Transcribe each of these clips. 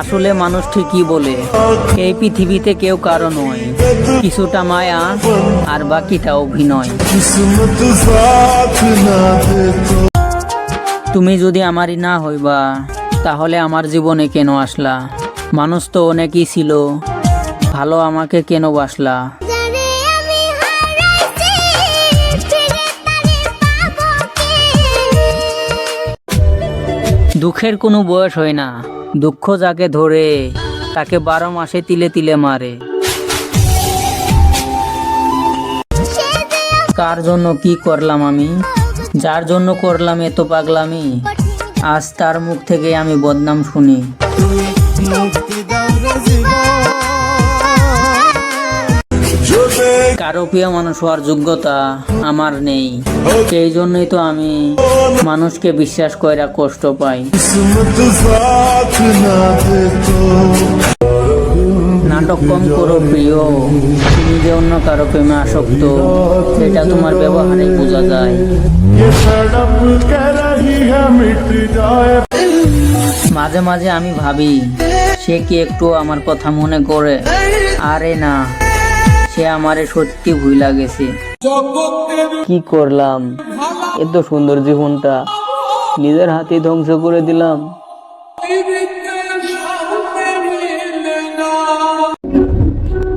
আসলে মানুষ ঠিকই বলে, এই পৃথিবীতে কেউ কারো নয়, কিছুটা মায়া আর বাকিটা অভিনয়। তুমি যদি আমারই না হইবা তাহলে আমার জীবনে কেন আসলা? মানুষ তো অনেকই ছিল, ভালো আমাকে কেন বাসলা? দুঃখের কোনো বয়স হয় না, দুঃখ যাকে ধরে তাকে 12 মাসে তিলে তিলে মারে। কার জন্য কি করলাম আমি, যার জন্য করলাম এত পাগলামি, আজ তার মুখ থেকে আমি বদনাম শুনি। কারো প্রিয় মানুষ হওয়ার যোগ্যতা আমার নেই, সেই জন্যই তো আমি মানুষকে বিশ্বাস কইরা কষ্ট পাই। নাটক কম করো প্রিয়, তুমি যে অন্য কারো প্রেমে আসক্ত, এটা তোমার ব্যবহারে বোঝা যায়। মাঝে মাঝে আমি ভাবি, সে কি একটু আমার কথা মনে করে? আরে না, সে আমারে সত্যি ভুইলা গেছে। কি করলাম, এত সুন্দর জীবনটা নিজের হাতে ধ্বংস করে দিলাম।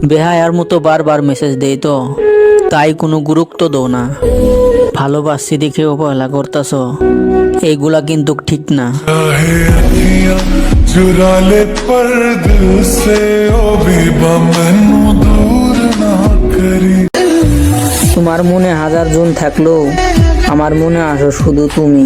বেহায়ার মতো বারবার মেসেজ দেই তো, তাই কোনো গুরুত্ব দাও না। ভালোবাসছি দেখে অবহেলা করতাছ, এইগুলা কিন্তু ঠিক না। তোমার মনে হাজার জন থাকলেও আমার মনে আসো শুধু তুমি।